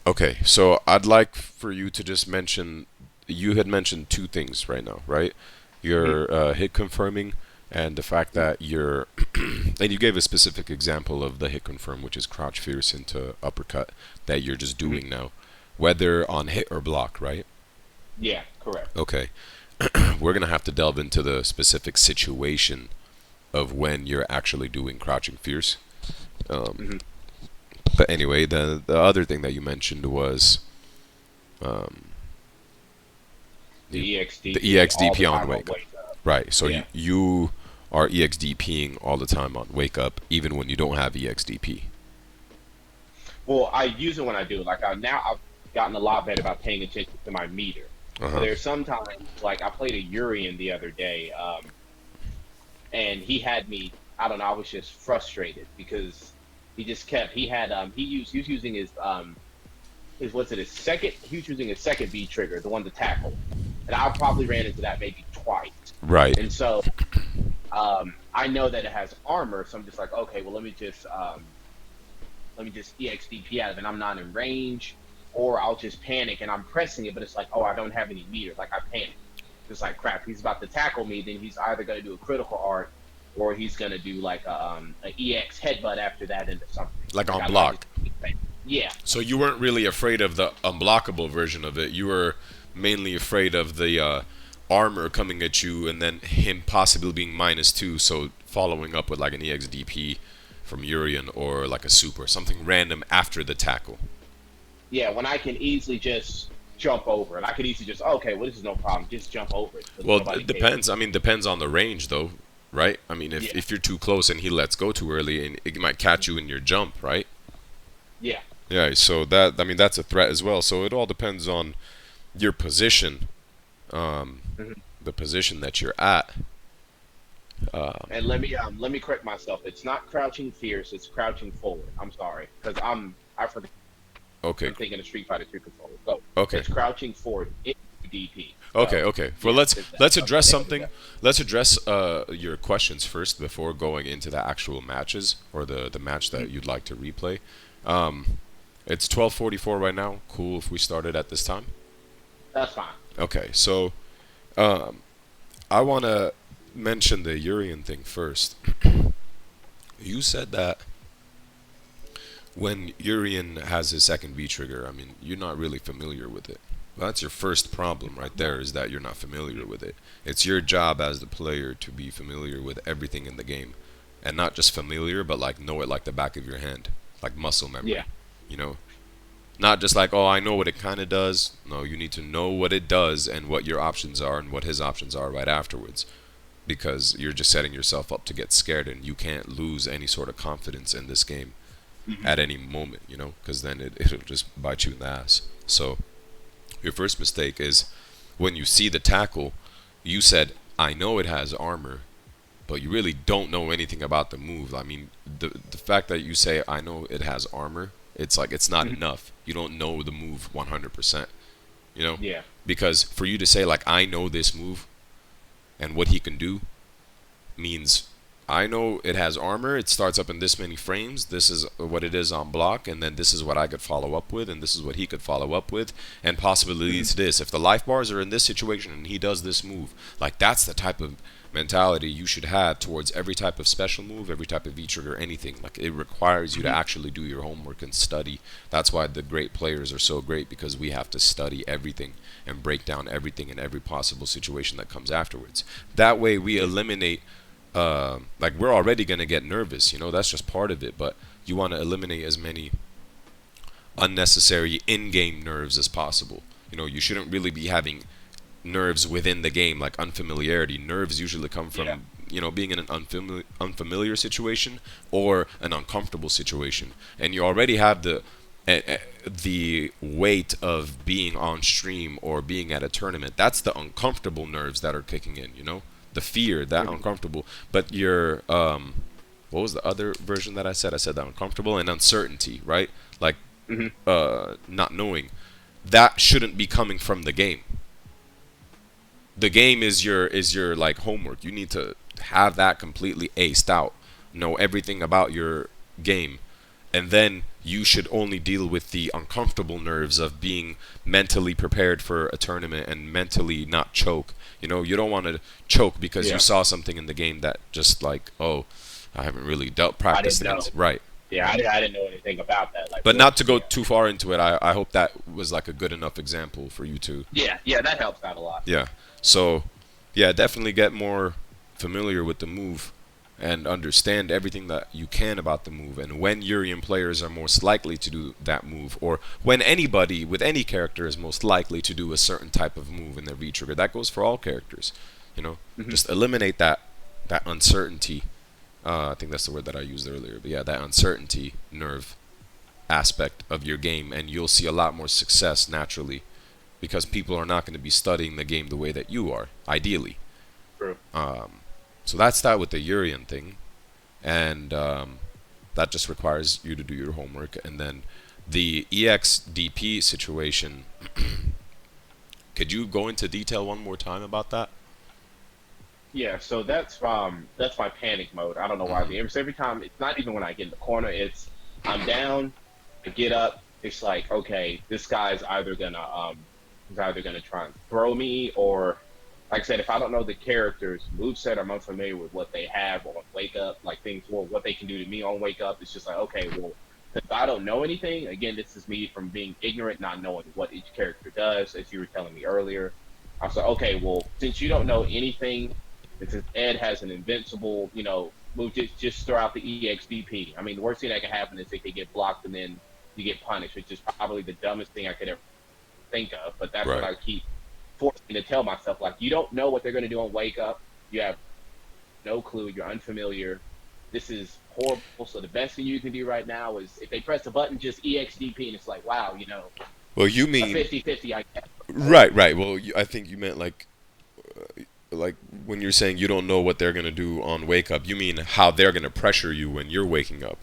Okay, so I'd like for you to just mention, you had mentioned two things right now, right? Hmm. Your hit confirming and the fact that you're, and you gave a specific example of the hit confirm, which is crouch fierce into uppercut that you're just Hmm. doing now, whether on hit or block, right? Yeah, correct. Okay, we're gonna have to delve into the specific situation of when you're actually doing crouching fierce. Um, Hmm. but anyway, the other thing that you mentioned was um, The you the EXDP all the EXDP on time on wake up. Wake Up. Right. So Yeah. you are EXDPing all the time on wake up, even when you don't have EXDP. Well, I use it when I do. Like now, I've gotten a lot better about paying attention to my meter. Uh But huh. there's sometimes, like I played a Urian the other day, and he had me. I don't know. I was just frustrated because he just kept. He was using his what's it his second. He was using his second B trigger, the one to tackle, and I probably ran into that maybe twice. Right. And so I know that it has armor, so I'm just like, okay, well let me just EXDP out of it. I'm not in range, or I'll just panic and I'm pressing it, but it's like, oh, I don't have any meter. Like I panic. It's like crap. He's about to tackle me. Then he's either going to do a critical art, or he's going to do like a EX headbutt after that into something. Like Like on I just block. yeah, So you weren't really afraid of the unblockable version of it. You were mainly afraid of the armor coming at you and then him possibly being -2. So following up with like an EXDP from Urian or like a super, something random after the tackle. yeah. When I can easily just jump over it, I could easily just okay, well this is no problem. Just jump over it because Well, nobody it cares. depends. I mean, depends on the range, though, right? I mean, Yeah, if you're too close and he lets go too early, and it might catch you in your jump, right? yeah. Yeah. So that I mean, that's a threat as well. So it all depends on your position, um, Mhm. the position that you're at. And let me correct myself. It's not crouching fierce. It's crouching forward. I'm sorry because I forgot. Okay. I'm thinking of Street Fighter 2 controller. So Okay. it's crouching forward into DP. Okay. So Okay. Well, yeah, there's that. let's So address there we go. something. Let's address your questions first before going into the actual matches or the match that Mhm. you'd like to replay. Um, it's 12:44 right now. Cool if we started at this time. That's fine. Okay. So um, I want to mention the Urian thing first. You said that when Urian has his second V trigger, I mean, you're not really familiar with it. Well, that's your first problem right there, is that you're not familiar with it. It's your job as the player to be familiar with everything in the game. And not just familiar, but like know it like the back of your hand, like muscle Yeah. memory, you know? Not just like, oh, I know what it kind of does. No, you need to know what it does and what your options are and what his options are right afterwards. Because you're just setting yourself up to get scared and you can't lose any sort of confidence in this game Hmm. at any moment, because then it'll just bite you in the ass. So your first mistake is when you see the tackle, you said, I know it has armor, but you really don't know anything about the move. I mean, the fact that you say, I know it has armor, it's like it's not Hmm. enough. You don't know the move 100%, you know? Yeah. Because for you to say, like, I know this move and what he can do means I know it has armor. It starts up in this many frames. This is what it is on block, and then this is what I could follow up with, and this is what he could follow up with, and possibly Hmm. leads to this. If the life bars are in this situation and he does this move, like that's the type of mentality you should have towards every type of special move, every type of V trigger, anything. Like it requires you to Hmm. actually do your homework and study. That's why the great players are so great because we have to study everything and break down everything in every possible situation that comes afterwards. That way we Yeah. eliminate like we're already gonna get nervous, that's just part of it. But you want to eliminate as many unnecessary in-game nerves as possible. You shouldn't really be having nerves within the game, like unfamiliarity. Nerves usually come Yeah. from being in an unfamiliar situation or an uncomfortable situation, and you already have the weight of being on stream or being at a tournament. That's the uncomfortable nerves that are kicking in. The fear, that Hmm. uncomfortable. But your what was the other version that I said? I said that uncomfortable and uncertainty, right? Like Hmm. not knowing. That shouldn't be coming from the game. The game is your like homework. You need to have that completely aced out. Know everything about your game and then you should only deal with the uncomfortable nerves of being mentally prepared for a tournament and mentally not choke. You know, you don't want to choke because you Yeah, saw something in the game that just like, oh, I haven't really dealt I practiced didn't know. against. Right. Yeah, I didn't know anything about that. Like, But what? not to go Yeah, too far into it, I hope that was like a good enough example for you to, yeah, that helps out a lot. yeah. So, yeah, definitely get more familiar with the move and understand everything that you can about the move and when Urian players are most likely to do that move, or when anybody with any character is most likely to do a certain type of move in their V trigger. That goes for all characters. You know, Hmm. just eliminate that uncertainty. I think that's the word that I used earlier. But yeah, that uncertainty nerve aspect of your game, and you'll see a lot more success naturally because people are not going to be studying the game the way that you are, ideally. True. So that's that with the Urian thing, and that just requires you to do your homework. And then the EXDP situation, could you go into detail one more time about that? Yeah, so that's my panic mode. I don't know why. Hmm. Every time, it's not even when I get in the corner. It's I'm down, I get up. It's like, okay, this guy's he's either gonna try and throw me, or like I said, if I don't know the character's moveset, I'm unfamiliar with what they have on Wake Up, like things, well, what they can do to me on Wake Up. It's just like, okay, well, if I don't know anything, again, this is me from being ignorant, not knowing what each character does, as you were telling me earlier. I was like, okay, well, since you don't know anything, and since Ed has an invincible, move, just throw out the EXDP. I mean, the worst thing that could happen is they could get blocked and then you get punished, which is probably the dumbest thing I could ever think of. But that's what Right. I keep forcing to tell myself. Like, you don't know what they're going to do on Wake Up. You have no clue. You're unfamiliar. This is horrible. So the best thing you can do right now is if they press a button, just EXDP, and it's like, wow, Well, you a mean 50-50, I guess. right, right. Well, I think you meant like when you're saying you don't know what they're gonna do on wake up. You mean how they're gonna pressure you when you're waking up.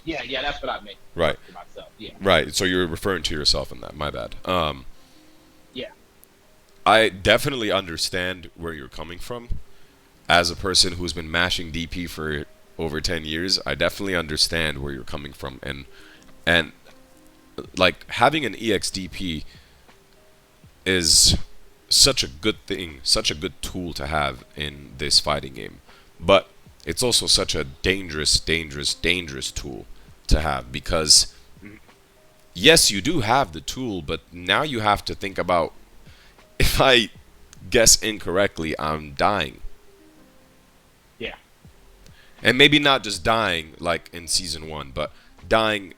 Yeah, that's what I meant Right. for myself. Yeah, Right. So you're referring to yourself in that. My bad. yeah, I definitely understand where you're coming from. As a person who's been mashing DP for over 10 years, I definitely understand where you're coming from, and like having an EXDP is such a good thing, such a good tool to have in this fighting game. But it's also such a dangerous, dangerous, dangerous tool to have because mhm, yes, you do have the tool, but now you have to think about if I guess incorrectly, I'm dying. yeah, And maybe not just dying like in season 1, but dying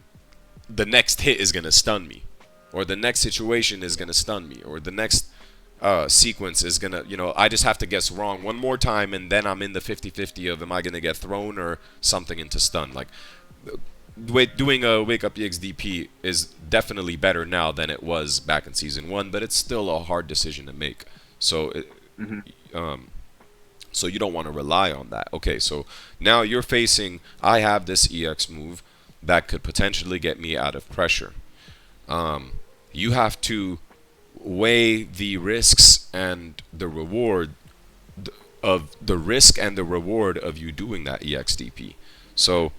the next hit is going to stun me or the next situation is going to stun me or the next sequence is going to, I just have to guess wrong one more time and then I'm in the 50-50 of am I going to get thrown or something into stun. Like doing a wake up EXDP is definitely better now than it was back in season 1, but it's still a hard decision to make. So hmm, um, so you don't want to rely on that. Okay, so now you're facing, I have this EX move that could potentially get me out of pressure. You have to weigh the risks and the reward of the risk and the reward of you doing that EXDP. So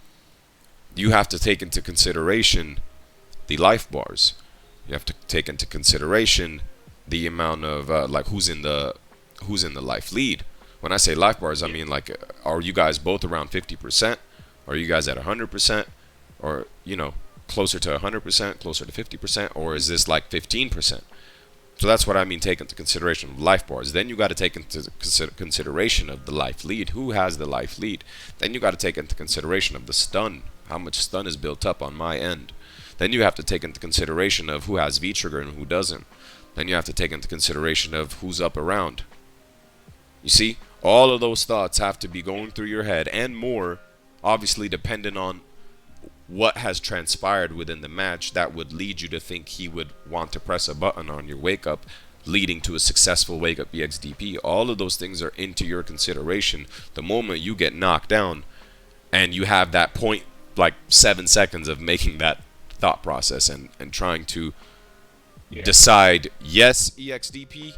you have to take into consideration the life bars. You have to take into consideration the amount of like who's in the life lead. When I say life bars, I yeah, mean like are you guys both around 50%? Are you guys at 100%? Or closer to 100%, closer to 50%, or is this like 15%? So that's what I mean. Take into consideration of life bars. Then you got to take into consideration of the life lead. Who has the life lead? Then you got to take into consideration of the stun. How much stun is built up on my end? Then you have to take into consideration of who has V trigger and who doesn't. Then you have to take into consideration of who's up around. You see, all of those thoughts have to be going through your head and more, obviously dependent on what has transpired within the match that would lead you to think he would want to press a button on your wake up, leading to a successful wake up EXDP. All of those things are into your consideration the moment you get knocked down and you have that point, like 7 seconds of making that thought process and trying to yeah, decide yes EXDP,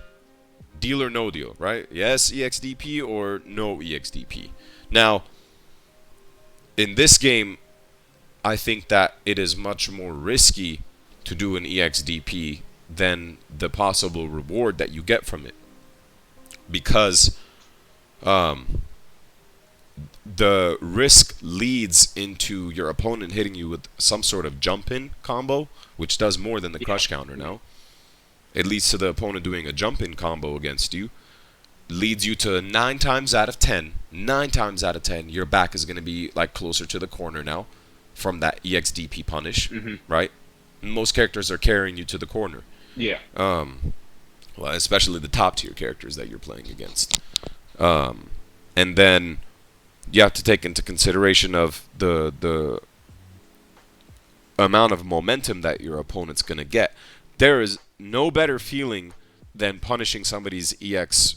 deal or no deal, right? Yes EXDP or no EXDP. Now, in this game, I think that it is much more risky to do an EXDP than the possible reward that you get from it, because the risk leads into your opponent hitting you with some sort of jump in combo, which does more than the Yeah. crush counter now. It leads to the opponent doing a jump in combo against you. Leads you to 9 times out of 10, your back is going to be like closer to the corner now from that EXDP punish, Hmm. right? Most characters are carrying you to the corner. Yeah. Well, especially the top tier characters that you're playing against. And then you have to take into consideration of the amount of momentum that your opponent's going to get. There is no better feeling than punishing somebody's EX,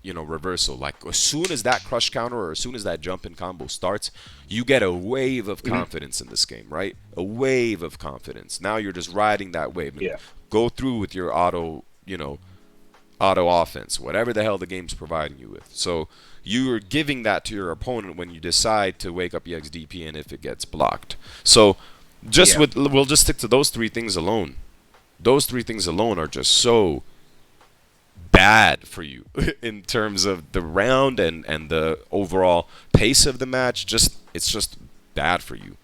reversal. Like as soon as that crush counter or as soon as that jump in combo starts, you get a wave of Hmm. confidence in this game, right? A wave of confidence. Now you're just riding that wave and Yeah. go through with your auto offense, whatever the hell the game's providing you with. So you're giving that to your opponent when you decide to wake up EXDP and if it gets blocked. So Yeah. we'll just stick to those three things alone. Those three things alone are just so bad for you in terms of the round and the overall pace of the match. It's just bad for you.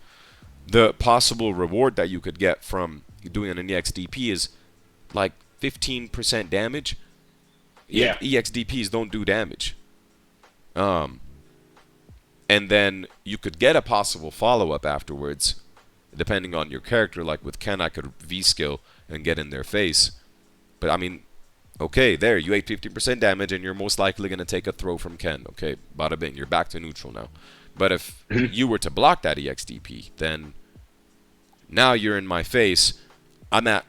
The possible reward that you could get from doing an EXDP is like 15% damage. Yeah. EXDPs don't do damage. Um, and then you could get a possible follow up afterwards, depending on your character. Like with Ken, I could V skill and get in their face. But I mean, okay, there, you ate 50% damage, and you're most likely going to take a throw from Ken. Okay, bada bing, you're back to neutral now. But if you were to block that EXDP, then now you're in my face. I'm at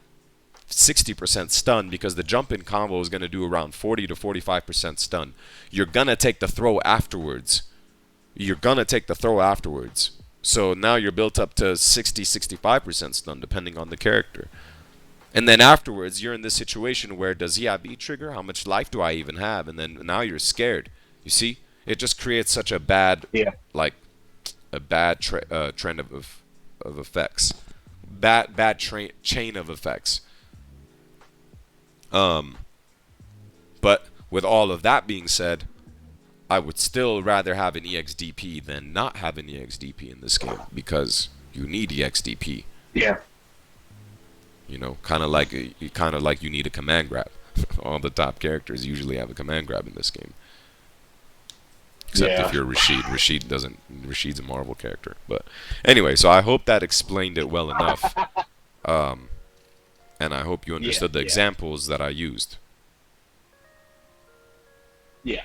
60% stun because the jump in combo is going to do around 40 to 45% stun. You're going to take the throw afterwards. So now you're built up to 60, 65% stun depending on the character. And then afterwards, you're in this situation where does he have E trigger? How much life do I even have? And then now you're scared. You see, it just creates such a bad, Yeah. like, a bad trend of effects, bad chain of effects. Um, but with all of that being said, I would still rather have an EXDP than not have an EXDP in this game because you need EXDP. Yeah. Kind of like you need a command grab. All the top characters usually have a command grab in this game, except Yeah. if you're Rashid. Rashid doesn't. Rashid's a Marvel character. But anyway, so I hope that explained it well enough, and I hope you Yeah. understood the Yeah. examples that I used. Yeah.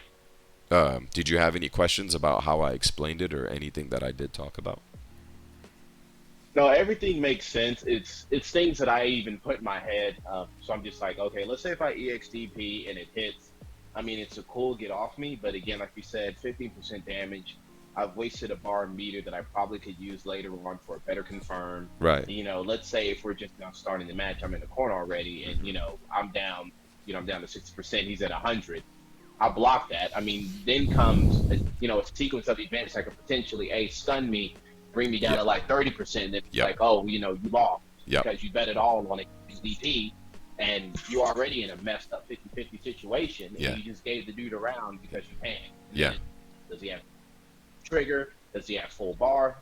Did you have any questions about how I explained it or anything that I did talk about? No, everything makes sense. It's things that I even put in my head. So I'm just like, okay, let's say if I EXDP and it hits, I mean, it's a cool get off me, but again, like you said, 15% damage. I've wasted a bar meter that I probably could use later on for a better confirm. Right. Let's say if we're just now starting the match, I'm in the corner already, and Hmm. I'm down to 60%. He's at 100. I block that. I mean, then comes a sequence of events that could potentially stun me, bring me down Yep. to like 30%. Then it's Yep. like, oh, you lost Yep. because you bet it all on a DP, and you're already in a messed up 50-50 situation, and Yeah. you just gave the dude a round because you panicked. And Yeah. then, does he have trigger? Does he have full bar?